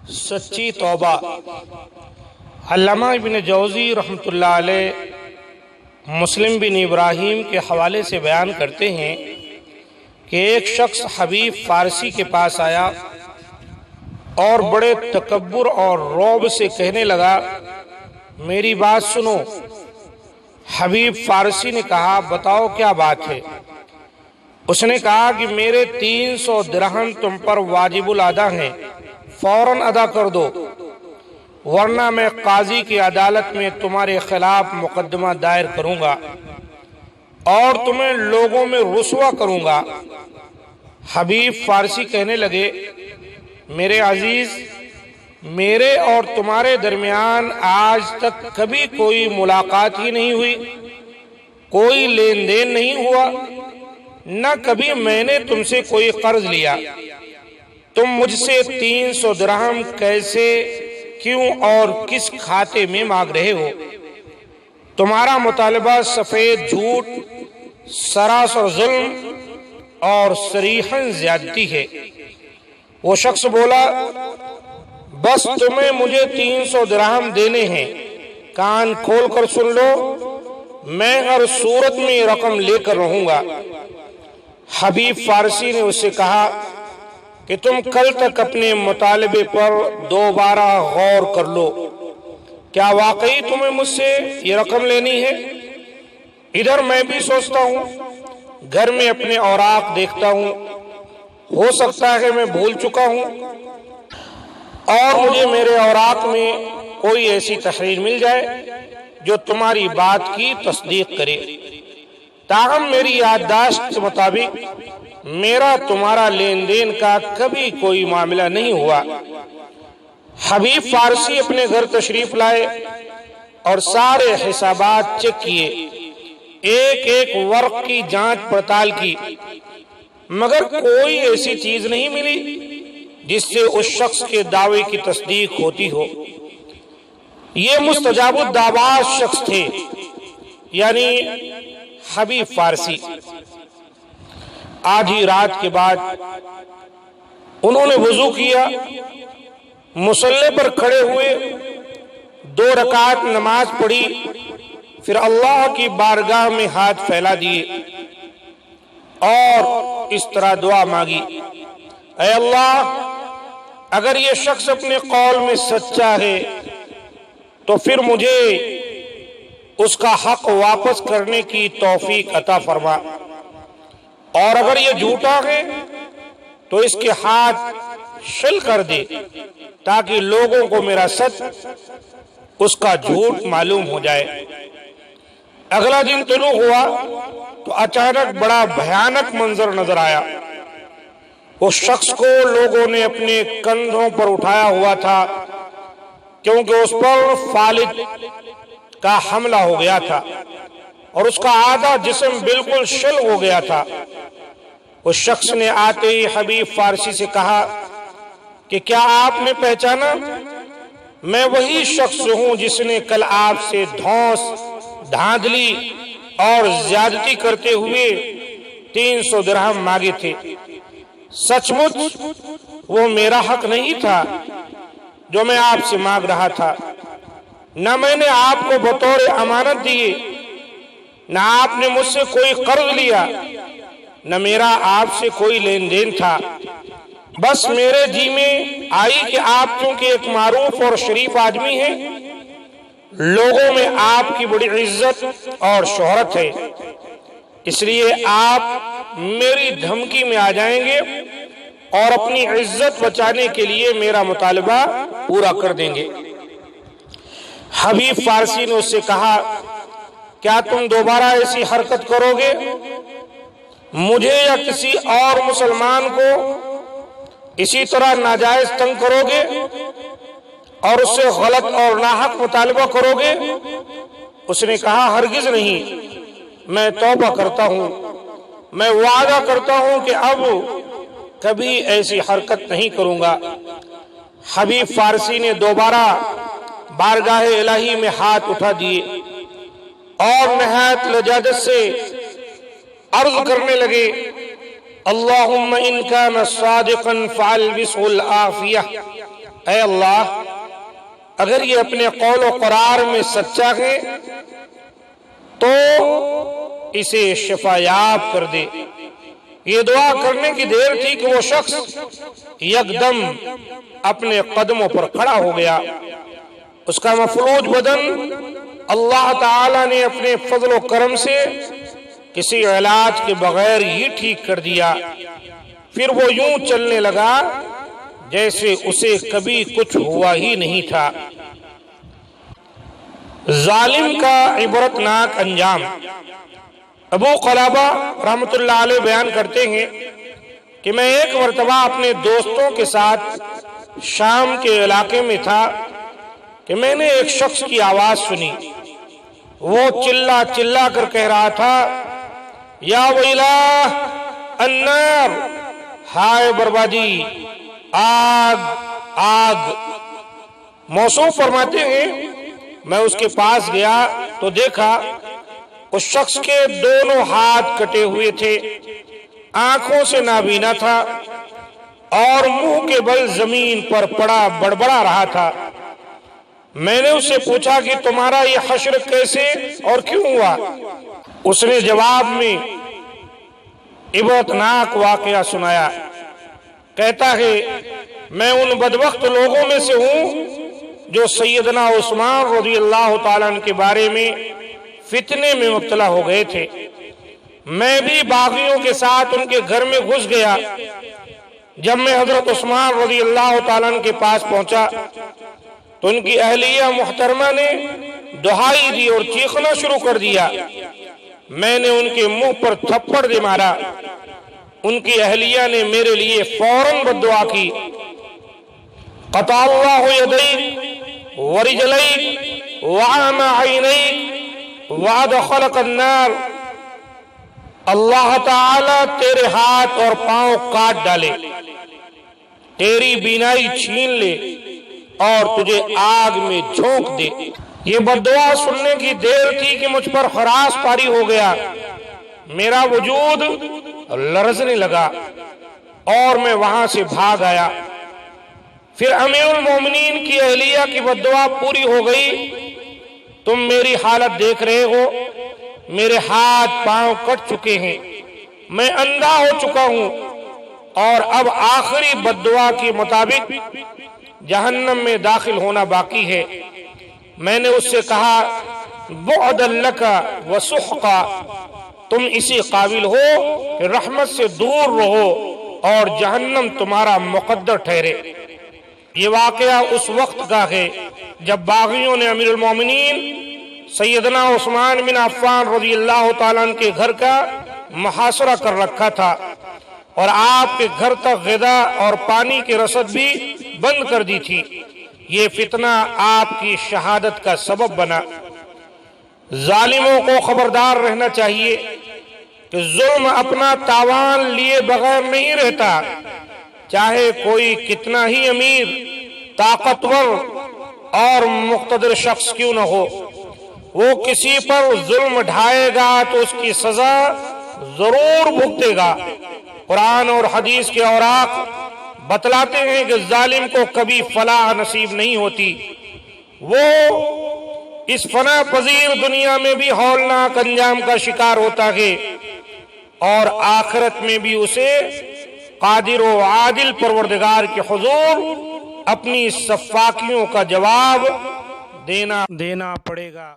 سچی توبہ۔ علامہ ابن جوزی رحمۃ اللہ علیہ مسلم بن ابراہیم کے حوالے سے بیان کرتے ہیں کہ ایک شخص حبیب فارسی کے پاس آیا اور بڑے تکبر اور رعب سے کہنے لگا، میری بات سنو۔ حبیب فارسی نے کہا، بتاؤ کیا بات ہے؟ اس نے کہا کہ میرے 300 درہم تم پر واجب الادا ہیں، فوراً ادا کر دو، ورنہ میں قاضی کی عدالت میں تمہارے خلاف مقدمہ دائر کروں گا اور تمہیں لوگوں میں رسوا کروں گا۔ حبیب فارسی کہنے لگے، میرے عزیز، میرے اور تمہارے درمیان آج تک کبھی کوئی ملاقات ہی نہیں ہوئی، کوئی لین دین نہیں ہوا، نہ کبھی میں نے تم سے کوئی قرض لیا۔ تم مجھ سے 300 درہم کیسے، کیوں اور کس کھاتے میں مانگ رہے ہو؟ تمہارا مطالبہ سفید جھوٹ، سراسر ظلم اور صریحاً زیادتی ہے۔ وہ شخص بولا، بس تمہیں مجھے 300 درہم دینے ہیں، کان کھول کر سن لو، میں ہر صورت میں یہ رقم لے کر رہوں گا۔ حبیب فارسی نے اس سے کہا کہ تم کل تک اپنے مطالبے پر دوبارہ غور کر لو، کیا واقعی تمہیں مجھ سے یہ رقم لینی ہے؟ ادھر میں بھی سوچتا ہوں، گھر میں اپنے اوراق دیکھتا ہوں، ہو سکتا ہے میں بھول چکا ہوں اور مجھے میرے اوراق میں کوئی ایسی تحریر مل جائے جو تمہاری بات کی تصدیق کرے۔ تاہم میری یادداشت کے مطابق میرا تمہارا لین دین کا کبھی کوئی معاملہ نہیں ہوا۔ حبیب فارسی اپنے گھر تشریف لائے اور سارے حسابات چیک کیے، ایک ایک ورق کی جانچ پڑتال کی، مگر کوئی ایسی چیز نہیں ملی جس سے اس شخص کے دعوے کی تصدیق ہوتی ہو۔ یہ مستجاب الدعوات شخص تھے، یعنی حبیب فارسی۔ آدھی رات کے بعد انہوں نے وضو کیا، مصلی پر کھڑے ہوئے، 2 رکعت نماز پڑھی، پھر اللہ کی بارگاہ میں ہاتھ پھیلا دیے اور اس طرح دعا مانگی، اے اللہ، اگر یہ شخص اپنے قول میں سچا ہے تو پھر مجھے اس کا حق واپس کرنے کی توفیق عطا فرما، اور اگر یہ جھوٹا ہے تو اس کے ہاتھ شل کر دے تاکہ لوگوں کو میرا سچ اس کا جھوٹ معلوم ہو جائے۔ اگلا دن طلوع ہوا تو اچانک بڑا بھیانک منظر نظر آیا۔ اس شخص کو لوگوں نے اپنے کندھوں پر اٹھایا ہوا تھا، کیونکہ اس پر فالج کا حملہ ہو گیا تھا اور اس کا آدھا جسم بالکل شل ہو گیا تھا۔ اس شخص نے آتے ہی حبیب فارسی سے کہا کہ کیا آپ نے پہچانا؟ میں وہی شخص ہوں جس نے کل آپ سے دھوس، دھاندلی اور زیادتی کرتے ہوئے 300 درہم مانگے تھے۔ سچ مچ وہ میرا حق نہیں تھا جو میں آپ سے مانگ رہا تھا، نہ میں نے آپ کو بطور امانت دیے، نہ آپ نے مجھ سے کوئی قرض لیا، نہ میرا آپ سے کوئی لین دین تھا۔ بس میرے جی میں آئی کہ آپ چونکہ ایک معروف اور شریف آدمی ہیں، لوگوں میں آپ کی بڑی عزت اور شہرت ہے، اس لیے آپ میری دھمکی میں آ جائیں گے اور اپنی عزت بچانے کے لیے میرا مطالبہ پورا کر دیں گے۔ حبیب فارسی نے اس سے کہا، کیا تم دوبارہ ایسی حرکت کرو گے؟ مجھے یا کسی اور مسلمان کو اسی طرح ناجائز تنگ کرو گے اور اس سے غلط اور ناحق مطالبہ کرو گے؟ اس نے کہا، ہرگز نہیں، میں توبہ کرتا ہوں، میں وعدہ کرتا ہوں کہ اب کبھی ایسی حرکت نہیں کروں گا۔ حبیب فارسی نے دوبارہ بارگاہ الہی میں ہاتھ اٹھا دیے اور نہایت لجاجت سے عرض کرنے لگے، اللہم ان کان صادقا فالبسہ العافیہ، اے اللہ اگر یہ اپنے قول و قرار میں سچا ہے تو اسے شفا یاب کر دے۔ یہ دعا کرنے کی دیر تھی کہ وہ شخص یکدم اپنے قدموں پر کھڑا ہو گیا۔ اس کا مفلوج بدن اللہ تعالی نے اپنے فضل و کرم سے کسی علاج کے بغیر ہی ٹھیک کر دیا۔ پھر وہ یوں چلنے لگا جیسے اسے کبھی کچھ ہوا ہی نہیں تھا۔ ظالم کا عبرتناک انجام۔ ابو قلابہ رحمۃ اللہ علیہ بیان کرتے ہیں کہ میں ایک مرتبہ اپنے دوستوں کے ساتھ شام کے علاقے میں تھا کہ میں نے ایک شخص کی آواز سنی۔ وہ چلا چلا کر کہہ رہا تھا، یا ویلہ النار، ہائے بربادی، آگ آگ۔ موصوف فرماتے ہیں میں اس کے پاس گیا تو دیکھا اس شخص کے دونوں ہاتھ کٹے ہوئے تھے، آنکھوں سے نابینا تھا اور منہ کے بل زمین پر پڑا بڑبڑا رہا تھا۔ میں نے اس سے پوچھا کہ تمہارا یہ حشر کیسے اور کیوں ہوا؟ اس نے جواب میں عبرتناک واقعہ سنایا۔ کہتا ہے میں ان بدبخت لوگوں میں سے ہوں جو سیدنا عثمان رضی اللہ تعالیٰ عنہ کے بارے میں فتنے میں مبتلا ہو گئے تھے۔ میں بھی باغیوں کے ساتھ ان کے گھر میں گھس گیا۔ جب میں حضرت عثمان رضی اللہ تعالیٰ عنہ کے پاس پہنچا تو ان کی اہلیہ محترمہ نے دہائی دی اور چیخنا شروع کر دیا۔ میں نے ان کے منہ پر تھپڑ دے مارا۔ ان کی اہلیہ نے میرے لیے فوراً بددعا کی، قطع اللہ یدیک ورجلیک وعمی عینیک وادخلک النار۔ اللہ تعالیٰ تیرے ہاتھ اور پاؤں کاٹ ڈالے، تیری بینائی چھین لے اور تجھے آگ میں جھونک دے۔ یہ بددعا سننے کی دیر تھی کہ مجھ پر ہراس پاری ہو گیا، میرا وجود لرزنے لگا اور میں وہاں سے بھاگ آیا۔ پھر امیر المومنین کی اہلیہ کی بددعا پوری ہو گئی۔ تم میری حالت دیکھ رہے ہو، میرے ہاتھ پاؤں کٹ چکے ہیں، میں اندھا ہو چکا ہوں اور اب آخری بددعا کے مطابق جہنم میں داخل ہونا باقی ہے۔ میں نے اس سے کہا، بعدا لک وسحقا، تم اسی قابل ہو کہ رحمت سے دور رہو اور جہنم تمہارا مقدر ٹھہرے۔ یہ واقعہ اس وقت کا ہے جب باغیوں نے امیر المومنین سیدنا عثمان بن عفان رضی اللہ تعالیٰ عنہ کے گھر کا محاصرہ کر رکھا تھا اور آپ کے گھر تک غذا اور پانی کی رسد بھی بند کر دی تھی۔ یہ فتنہ آپ کی شہادت کا سبب بنا۔ ظالموں کو خبردار رہنا چاہیے کہ ظلم اپنا تاوان لیے بغیر نہیں رہتا، چاہے کوئی کتنا ہی امیر، طاقتور اور مقتدر شخص کیوں نہ ہو۔ وہ کسی پر ظلم ڈھائے گا تو اس کی سزا ضرور بھگتے گا۔ قرآن اور حدیث کے اوراق بتلاتے ہیں کہ ظالم کو کبھی فلاح نصیب نہیں ہوتی۔ وہ اس فنا پذیر دنیا میں بھی ہولناک انجام کا شکار ہوتا ہے اور آخرت میں بھی اسے قادر و عادل پروردگار کے حضور اپنی سفاکیوں کا جواب دینا پڑے گا۔